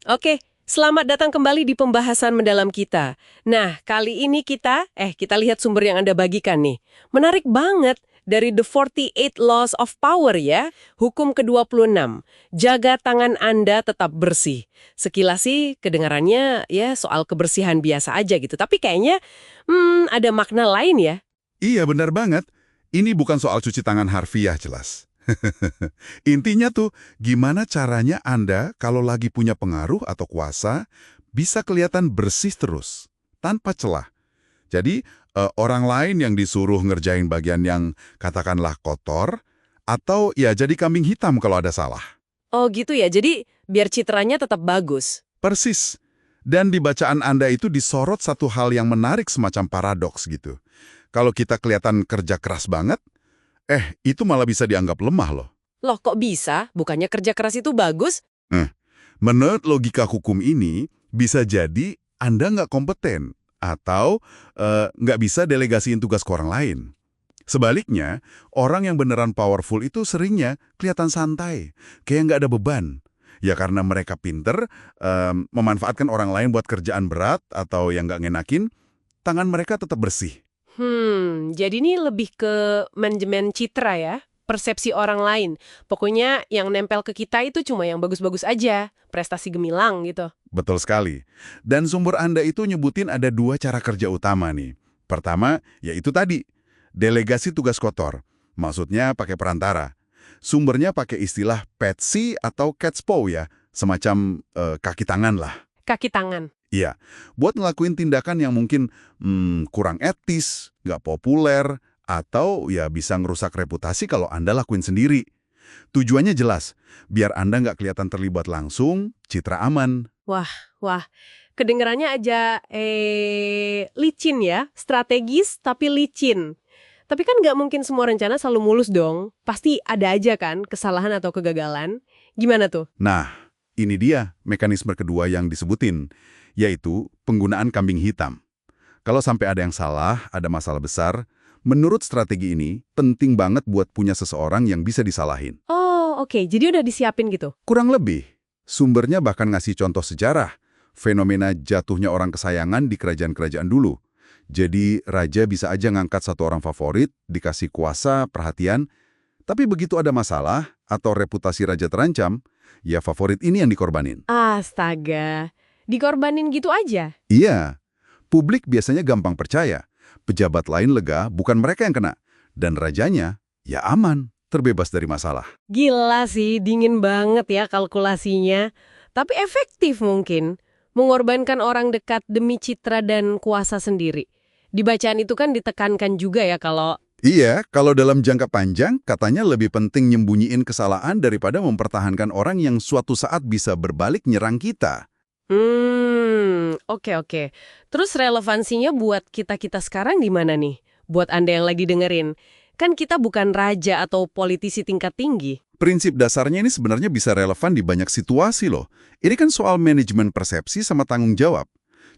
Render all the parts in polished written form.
Oke, selamat datang kembali di pembahasan mendalam kita. Nah, kali ini kita lihat sumber yang Anda bagikan nih. Menarik banget dari The 48 Laws of Power ya, hukum ke-26. Jaga tangan Anda tetap bersih. Sekilas sih kedengarannya ya soal kebersihan biasa aja gitu, tapi kayaknya ada makna lain ya. Iya, benar banget. Ini bukan soal cuci tangan harfiah jelas. Intinya tuh, gimana caranya Anda kalau lagi punya pengaruh atau kuasa, bisa kelihatan bersih terus, tanpa celah. Jadi, orang lain yang disuruh ngerjain bagian yang katakanlah kotor, atau ya jadi kambing hitam kalau ada salah. Oh gitu ya, jadi biar citranya tetap bagus. Persis. Dan di bacaan Anda itu disorot satu hal yang menarik semacam paradoks gitu. Kalau kita kelihatan kerja keras banget, itu malah bisa dianggap lemah loh. Loh kok bisa? Bukannya kerja keras itu bagus? Menurut logika hukum ini, bisa jadi Anda nggak kompeten atau nggak bisa delegasiin tugas ke orang lain. Sebaliknya, orang yang beneran powerful itu seringnya kelihatan santai, kayak nggak ada beban. Ya karena mereka pinter, memanfaatkan orang lain buat kerjaan berat atau yang nggak ngenakin, tangan mereka tetap bersih. Jadi ini lebih ke manajemen citra ya, persepsi orang lain. Pokoknya yang nempel ke kita itu cuma yang bagus-bagus aja, prestasi gemilang gitu. Betul sekali. Dan sumber Anda itu nyebutin ada dua cara kerja utama nih. Pertama, yaitu tadi, delegasi tugas kotor. Maksudnya pakai perantara. Sumbernya pakai istilah PETSI atau cat's paw ya, semacam kaki tangan lah. Kaki tangan. Iya, buat ngelakuin tindakan yang mungkin kurang etis, nggak populer, atau ya bisa ngerusak reputasi kalau Anda lakuin sendiri. Tujuannya jelas, biar Anda nggak kelihatan terlibat langsung, citra aman. Wah, kedengarannya aja licin ya, strategis tapi licin. Tapi kan nggak mungkin semua rencana selalu mulus dong. Pasti ada aja kan kesalahan atau kegagalan. Gimana tuh? Nah, ini dia mekanisme kedua yang disebutin, yaitu penggunaan kambing hitam. Kalau sampai ada yang salah, ada masalah besar, menurut strategi ini, penting banget buat punya seseorang yang bisa disalahin. Oh, oke. Jadi udah disiapin gitu. Kurang lebih, sumbernya bahkan ngasih contoh sejarah, fenomena jatuhnya orang kesayangan di kerajaan-kerajaan dulu. Jadi, raja bisa aja ngangkat satu orang favorit, dikasih kuasa, perhatian, tapi begitu ada masalah atau reputasi raja terancam, ya favorit ini yang dikorbanin. Astaga. Dikorbanin gitu aja? Iya, publik biasanya gampang percaya. Pejabat lain lega, bukan mereka yang kena. Dan rajanya, ya aman, terbebas dari masalah. Gila sih, dingin banget ya kalkulasinya. Tapi efektif mungkin. Mengorbankan orang dekat demi citra dan kuasa sendiri. Di bacaan itu kan ditekankan juga ya kalau... Iya, kalau dalam jangka panjang, katanya lebih penting nyembunyiin kesalahan daripada mempertahankan orang yang suatu saat bisa berbalik nyerang kita. Oke. Terus relevansinya buat kita-kita sekarang di mana nih? Buat Anda yang lagi dengerin. Kan kita bukan raja atau politisi tingkat tinggi. Prinsip dasarnya ini sebenarnya bisa relevan di banyak situasi loh. Ini kan soal manajemen persepsi sama tanggung jawab.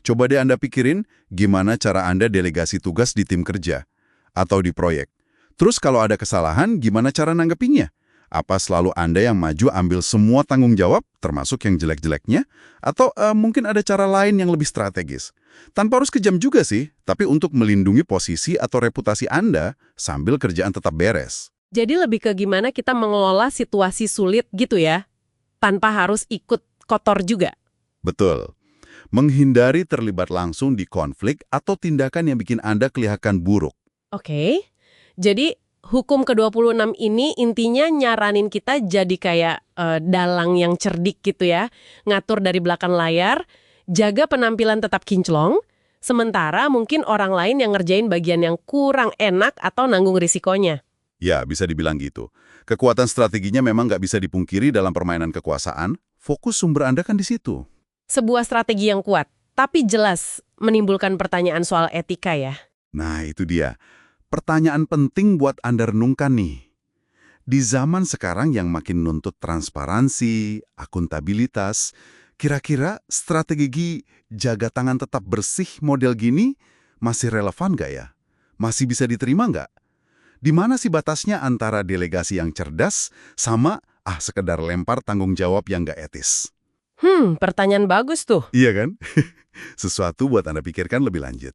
Coba deh Anda pikirin gimana cara Anda delegasi tugas di tim kerja atau di proyek. Terus kalau ada kesalahan, gimana cara nanggepinnya? Apa selalu Anda yang maju ambil semua tanggung jawab, termasuk yang jelek-jeleknya? Atau mungkin ada cara lain yang lebih strategis? Tanpa harus kejam juga sih, tapi untuk melindungi posisi atau reputasi Anda sambil kerjaan tetap beres. Jadi lebih ke gimana kita mengelola situasi sulit gitu ya? Tanpa harus ikut kotor juga. Betul. Menghindari terlibat langsung di konflik atau tindakan yang bikin Anda kelihatan buruk. Oke. Jadi hukum ke-26 ini intinya nyaranin kita jadi kayak dalang yang cerdik gitu ya. Ngatur dari belakang layar, jaga penampilan tetap kinclong, sementara mungkin orang lain yang ngerjain bagian yang kurang enak atau nanggung risikonya. Ya, bisa dibilang gitu. Kekuatan strateginya memang nggak bisa dipungkiri dalam permainan kekuasaan. Fokus sumber Anda kan di situ. Sebuah strategi yang kuat, tapi jelas menimbulkan pertanyaan soal etika ya. Nah, itu dia. Pertanyaan penting buat Anda renungkan nih. Di zaman sekarang yang makin nuntut transparansi, akuntabilitas, kira-kira strategi jaga tangan tetap bersih model gini masih relevan nggak ya? Masih bisa diterima nggak? Di mana sih batasnya antara delegasi yang cerdas sama sekedar lempar tanggung jawab yang nggak etis? Pertanyaan bagus tuh. Iya kan? Sesuatu buat Anda pikirkan lebih lanjut.